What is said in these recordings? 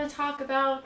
to talk about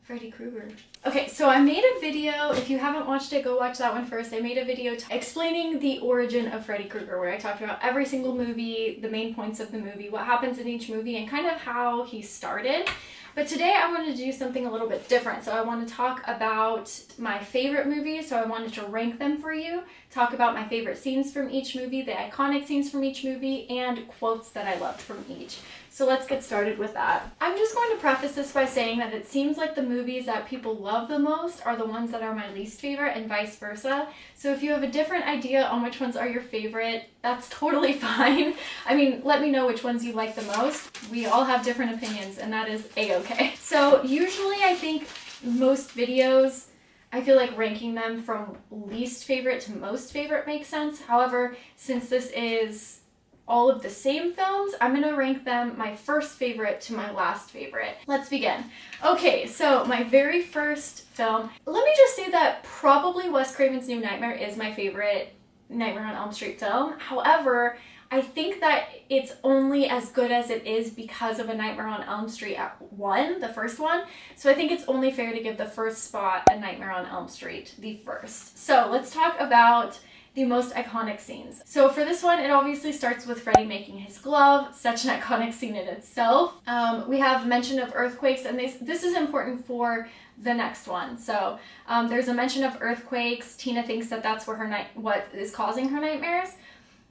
Freddy Krueger. Okay, so I made a video. If you haven't watched it, go watch that one first. I made a video explaining the origin of Freddy Krueger, where I talked about every single movie, the main points of the movie, what happens in each movie, and kind of how he started. But today I wanted to do something a little bit different. So I want to talk about my favorite movies. So I wanted to rank them for you, talk about my favorite scenes from each movie, the iconic scenes from each movie, and quotes that I loved from each. So let's get started with that. I'm just going to preface this by saying that it seems like the movies that people love the most are the ones that are my least favorite and vice versa. So if you have a different idea on which ones are your favorite, that's totally fine. I mean, let me know which ones you like the most. We all have different opinions and that is a-okay. So usually I think most videos, I feel like ranking them from least favorite to most favorite makes sense. However, since this is all of the same films, I'm gonna rank them my first favorite to my last favorite. Let's begin. Okay, so my very first film, let me just say that probably Wes Craven's New Nightmare is my favorite Nightmare on Elm Street film. However, I think that it's only as good as it is because of A Nightmare on Elm Street at 1, the first one. So I think it's only fair to give the first spot A Nightmare on Elm Street the first. So let's talk about the most iconic scenes. So for this one, it obviously starts with Freddy making his glove, such an iconic scene in itself. We have mention of earthquakes, and this is important for the next one. So there's a mention of earthquakes. Tina thinks that that's where what is causing her nightmares.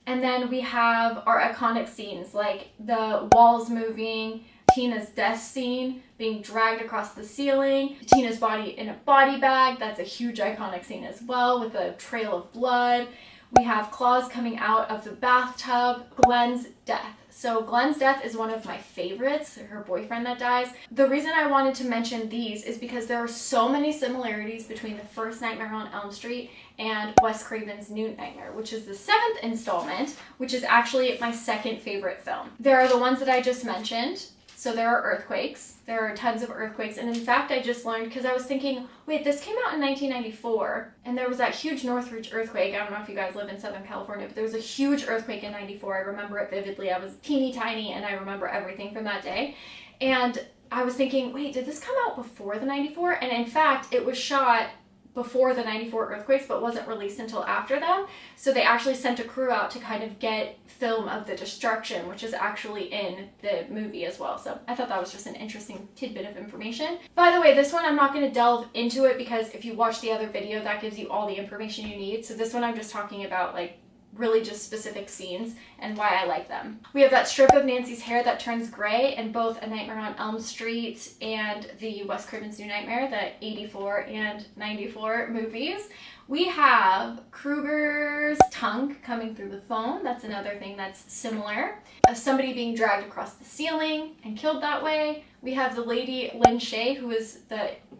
And then we have our iconic scenes, like the walls moving, Tina's death scene, being dragged across the ceiling, Tina's body in a body bag, that's a huge iconic scene as well, with a trail of blood. We have claws coming out of the bathtub, Glenn's death. So Glenn's death is one of my favorites, her boyfriend that dies. The reason I wanted to mention these is because there are so many similarities between the first Nightmare on Elm Street and Wes Craven's New Nightmare, which is the 7th installment, which is actually my second favorite film. There are the ones that I just mentioned. So there are earthquakes. There are tons of earthquakes. And in fact, I just learned, because I was thinking, wait, this came out in 1994, and there was that huge Northridge earthquake. I don't know if you guys live in Southern California, but there was a huge earthquake in 94. I remember it vividly. I was teeny tiny, and I remember everything from that day. And I was thinking, wait, did this come out before the 94? And in fact, it was shot before the 94 earthquakes, but wasn't released until after them. So they actually sent a crew out to kind of get film of the destruction, which is actually in the movie as well. So I thought that was just an interesting tidbit of information. By the way, this one I'm not going to delve into it because if you watch the other video, that gives you all the information you need. So this one I'm just talking about like really just specific scenes and why I like them. We have that strip of Nancy's hair that turns gray in both A Nightmare on Elm Street and the Wes Craven's New Nightmare, the 84 and 94 movies. We have Krueger's tongue coming through the phone. That's another thing that's similar. Somebody being dragged across the ceiling and killed that way. We have the lady Lynn Shay, who is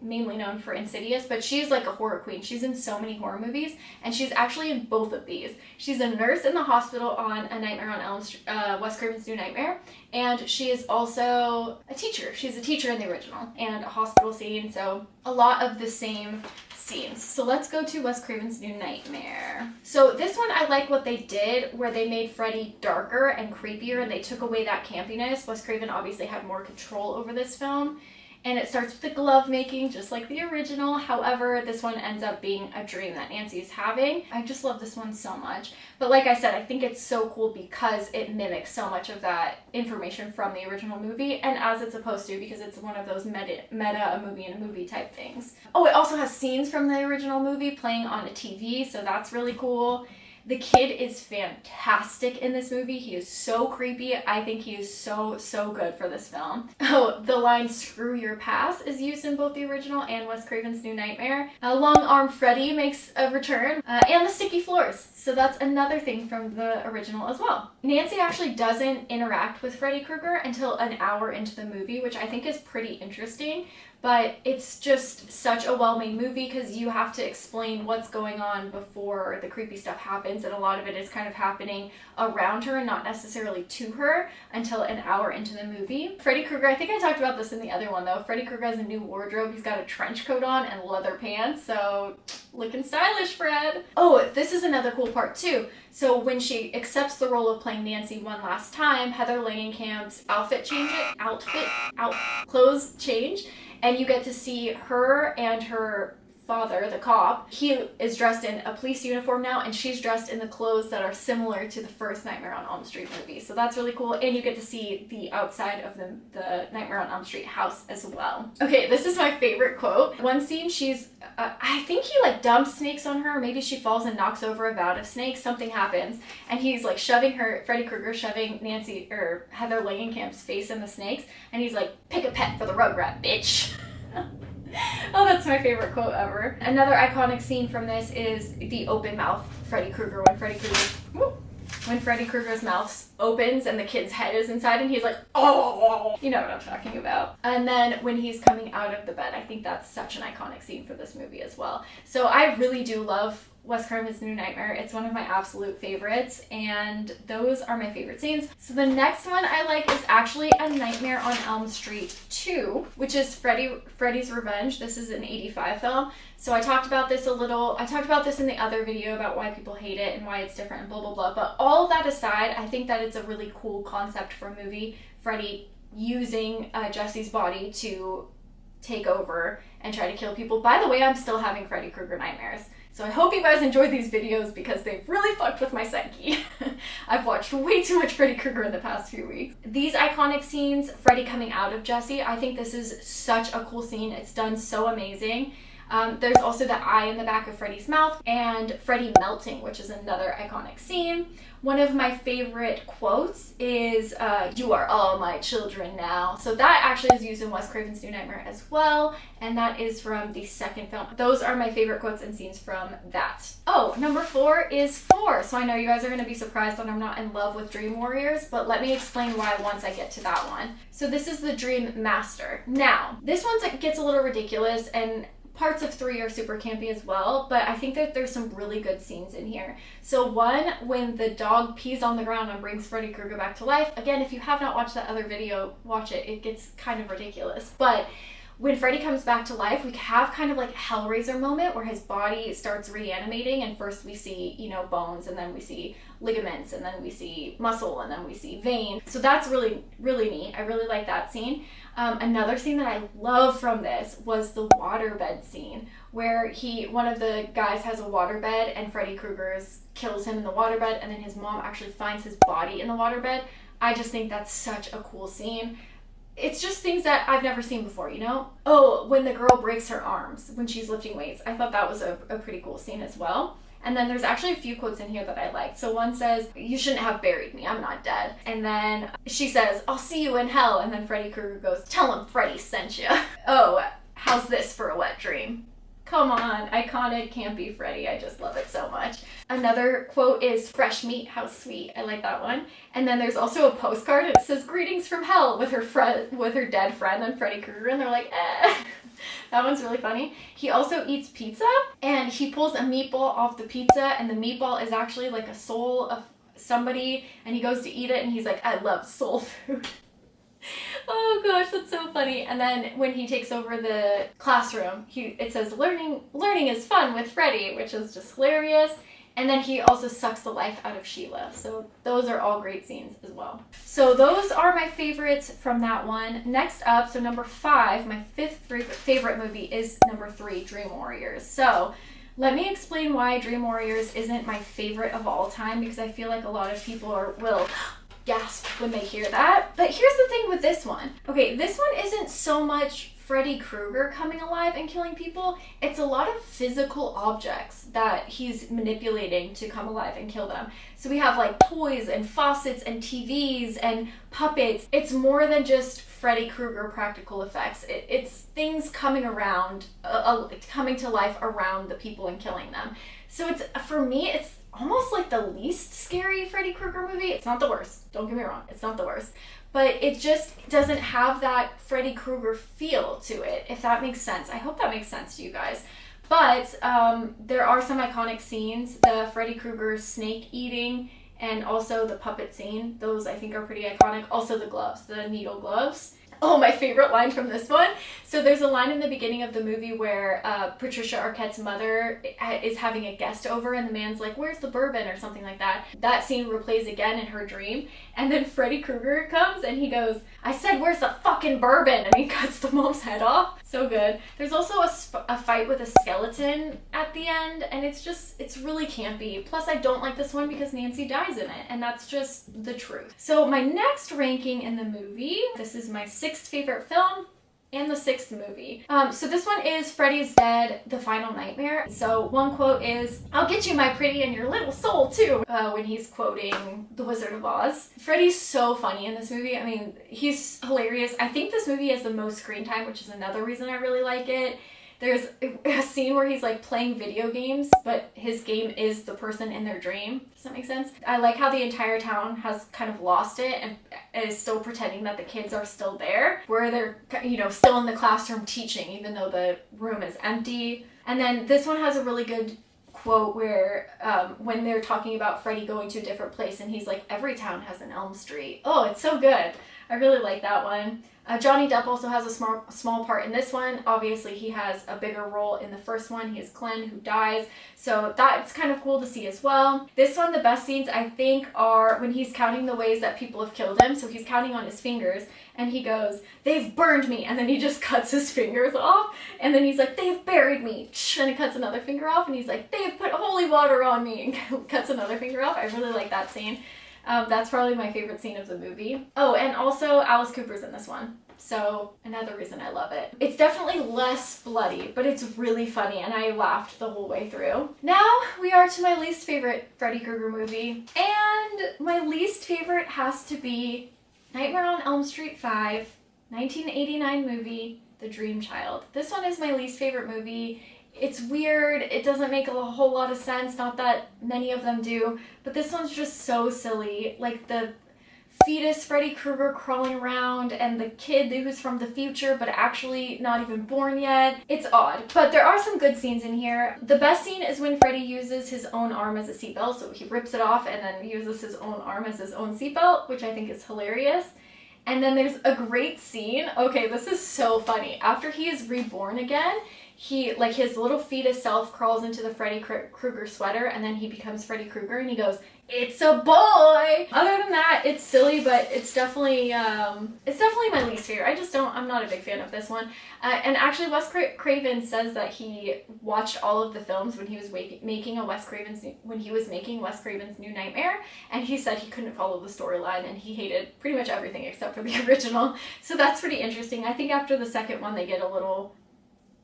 mainly known for Insidious, but she's like a horror queen. She's in so many horror movies, and she's actually in both of these. She's a nurse in the hospital on A Nightmare on Elm Street, Wes Craven's New Nightmare, and she is also a teacher. She's a teacher in the original, and a hospital scene, so a lot of the same scenes. So let's go to Wes Craven's New Nightmare. So this one, I like what they did, where they made Freddy darker and creepier, and they took away that campiness. Wes Craven obviously had more control over this film, and it starts with the glove making, just like the original. However, this one ends up being a dream that Nancy is having. I just love this one so much. But like I said, I think it's so cool because it mimics so much of that information from the original movie, and as it's supposed to, because it's one of those meta a movie in a movie type things. Oh, it also has scenes from the original movie playing on a TV, so that's really cool. The kid is fantastic in this movie. He is so creepy. I think he is so, so good for this film. Oh, the line "screw your pass" is used in both the original and Wes Craven's New Nightmare. Long-arm Freddy makes a return, and the sticky floors. So that's another thing from the original as well. Nancy actually doesn't interact with Freddy Krueger until an hour into the movie, which I think is pretty interesting. but it's just such a well-made movie because you have to explain what's going on before the creepy stuff happens, and a lot of it is kind of happening around her and not necessarily to her until an hour into the movie. Freddy Krueger, I think I talked about this in the other one though, Freddy Krueger has a new wardrobe. He's got a trench coat on and leather pants, so looking stylish, Fred. Oh, this is another cool part too. So when she accepts the role of playing Nancy one last time, Heather Langenkamp's clothes change, and you get to see her and her father, the cop. He is dressed in a police uniform now, and she's dressed in the clothes that are similar to the first Nightmare on Elm Street movie. So that's really cool, and you get to see the outside of the Nightmare on Elm Street house as well. Okay, this is my favorite quote. One scene, she's, I think he like dumps snakes on her, or maybe she falls and knocks over a vat of snakes, something happens, and he's like shoving her, Freddy Krueger shoving Nancy, or Heather Langenkamp's face in the snakes, and he's like, pick a pet for the Rugrat, bitch. Oh, that's my favorite quote ever. Another iconic scene from this is the open mouth Freddy Krueger, when Freddy Krueger's mouth opens and the kid's head is inside and he's like, oh, you know what I'm talking about. And then when he's coming out of the bed, I think that's such an iconic scene for this movie as well. So I really do love Wes Craven's New Nightmare. It's one of my absolute favorites, and those are my favorite scenes. So the next one I like is actually A Nightmare on Elm Street 2, which is Freddys Revenge. This is an 85 film. So I talked about this in the other video about why people hate it and why it's different and blah, blah, blah. But all of that aside, I think that it's a really cool concept for a movie. Freddy using Jesse's body to take over and try to kill people. By the way, I'm still having Freddy Krueger nightmares. So I hope you guys enjoyed these videos because they've really fucked with my psyche. I've watched way too much Freddy Krueger in the past few weeks. These iconic scenes, Freddy coming out of Jesse, I think this is such a cool scene. It's done so amazing. There's also the eye in the back of Freddy's mouth and Freddy melting, which is another iconic scene. One of my favorite quotes is, you are all my children now. So that actually is used in Wes Craven's New Nightmare as well, and that is from the second film. Those are my favorite quotes and scenes from that. Oh, number 4 is 4. So I know you guys are going to be surprised that I'm not in love with Dream Warriors, but let me explain why once I get to that one. So this is the Dream Master. Now, this one gets a little ridiculous, and parts of 3 are super campy as well, but I think that there's some really good scenes in here. So one, when the dog pees on the ground and brings Freddy Krueger back to life. Again, if you have not watched that other video, watch it. It gets kind of ridiculous. But when Freddy comes back to life, we have kind of like a Hellraiser moment where his body starts reanimating, and first we see, you know, bones, and then we see ligaments, and then we see muscle, and then we see vein. So that's really, really neat. I really like that scene. Another scene that I love from this was the waterbed scene, where one of the guys has a waterbed and Freddy Krueger kills him in the waterbed, and then his mom actually finds his body in the waterbed. I just think that's such a cool scene. It's just things that I've never seen before, you know? Oh, when the girl breaks her arms when she's lifting weights. I thought that was a pretty cool scene as well. And then there's actually a few quotes in here that I liked. So one says, you shouldn't have buried me, I'm not dead. And then she says, I'll see you in hell. And then Freddy Krueger goes, tell him Freddy sent you. Oh, how's this for a wet dream? Come on, iconic, campy Freddy. I just love it so much. Another quote is, fresh meat, how sweet. I like that one. And then there's also a postcard. It says, greetings from hell, with her dead friend and Freddy Krueger. And they're like, eh. That one's really funny. He also eats pizza, and he pulls a meatball off the pizza, and the meatball is actually like a soul of somebody, and he goes to eat it, and he's like, I love soul food. Oh gosh, that's so funny. And then when he takes over the classroom, it says, learning is fun with Freddy, which is just hilarious. And then he also sucks the life out of Sheila. So those are all great scenes as well. So those are my favorites from that one. Next up, so number 5, my 5th favorite movie is number 3, Dream Warriors. So let me explain why Dream Warriors isn't my favorite of all time, because I feel like a lot of people will gasp when they hear that. But here's the thing with this one. Okay, this one isn't so much Freddy Krueger coming alive and killing people. It's a lot of physical objects that he's manipulating to come alive and kill them. So we have like toys and faucets and TVs and puppets. It's more than just Freddy Krueger practical effects. It's things coming around, coming to life around the people and killing them. So for me, it's almost like the least scary Freddy Krueger movie. It's not the worst, don't get me wrong, it's not the worst, but it just doesn't have that Freddy Krueger feel to it, if that makes sense. I hope that makes sense to you guys. But there are some iconic scenes, the Freddy Krueger snake eating and also the puppet scene. Those I think are pretty iconic. Also the gloves, the needle gloves. Oh, my favorite line from this one. So there's a line in the beginning of the movie where Patricia Arquette's mother is having a guest over and the man's like, where's the bourbon or something like that. That scene replays again in her dream. And then Freddy Krueger comes and he goes, I said, where's the fucking bourbon? And he cuts the mom's head off. So good. There's also a fight with a skeleton at the end and it's really campy. Plus I don't like this one because Nancy dies in it and that's just the truth. So my next ranking in the movie, this is my 6th favorite film and the 6th movie. So this one is Freddy's Dead, The Final Nightmare. So one quote is, I'll get you my pretty and your little soul too, when he's quoting The Wizard of Oz. Freddy's so funny in this movie. I mean, he's hilarious. I think this movie has the most screen time, which is another reason I really like it. There's a scene where he's like playing video games, but his game is the person in their dream. Does that make sense? I like how the entire town has kind of lost it and is still pretending that the kids are still there, where they're, you know, still in the classroom teaching, even though the room is empty. And then this one has a really good quote where when they're talking about Freddy going to a different place and he's like, every town has an Elm Street. Oh, it's so good. I really like that one. Johnny Depp also has a small part in this one. Obviously, he has a bigger role in the first one. He is Glenn, who dies. So that's kind of cool to see as well. This one, the best scenes, I think, are when he's counting the ways that people have killed him. So he's counting on his fingers, and he goes, they've burned me. And then he just cuts his fingers off. And then he's like, they've buried me. And he cuts another finger off. And he's like, they've put holy water on me. And cuts another finger off. I really like that scene. That's probably my favorite scene of the movie. Oh, and also Alice Cooper's in this one. So another reason I love it. It's definitely less bloody, but it's really funny and I laughed the whole way through. Now we are to my least favorite Freddy Krueger movie. And my least favorite has to be Nightmare on Elm Street 5, 1989 movie, The Dream Child. This one is my least favorite movie. It's weird, it doesn't make a whole lot of sense, not that many of them do, but this one's just so silly. Like the fetus Freddy Krueger crawling around and the kid who's from the future but actually not even born yet. It's odd, but there are some good scenes in here. The best scene is when Freddy uses his own arm as a seatbelt, so he rips it off and then uses his own arm as his own seatbelt, which I think is hilarious. And then there's a great scene. Okay, this is so funny. After he is reborn again, he, like his little fetus self crawls into the Freddy Krueger sweater and then he becomes Freddy Krueger and he goes, it's a boy! Other than that, it's silly, but it's definitely my least favorite. I'm not a big fan of this one. And actually Wes Craven says that he watched all of the films when he was making Wes Craven's New Nightmare, and he said he couldn't follow the storyline and he hated pretty much everything except for the original. So that's pretty interesting. I think after the second one they get a little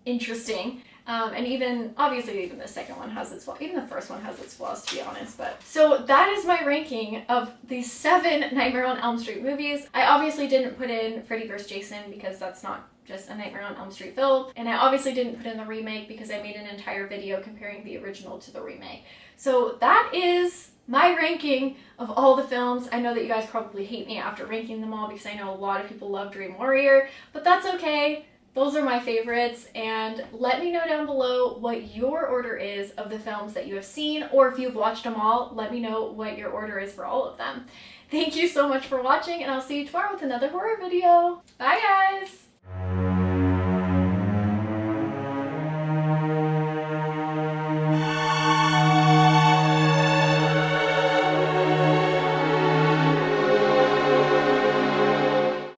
interesting. And even the second one has its flaws. Even the first one has its flaws, to be honest. But so that is my ranking of the 7 Nightmare on Elm Street movies. I obviously didn't put in Freddy vs. Jason because that's not just a Nightmare on Elm Street film. And I obviously didn't put in the remake because I made an entire video comparing the original to the remake. So that is my ranking of all the films. I know that you guys probably hate me after ranking them all because I know a lot of people love Dream Warrior, but that's okay. Those are my favorites, and let me know down below what your order is of the films that you have seen, or if you've watched them all, let me know what your order is for all of them. Thank you so much for watching, and I'll see you tomorrow with another horror video. Bye, guys!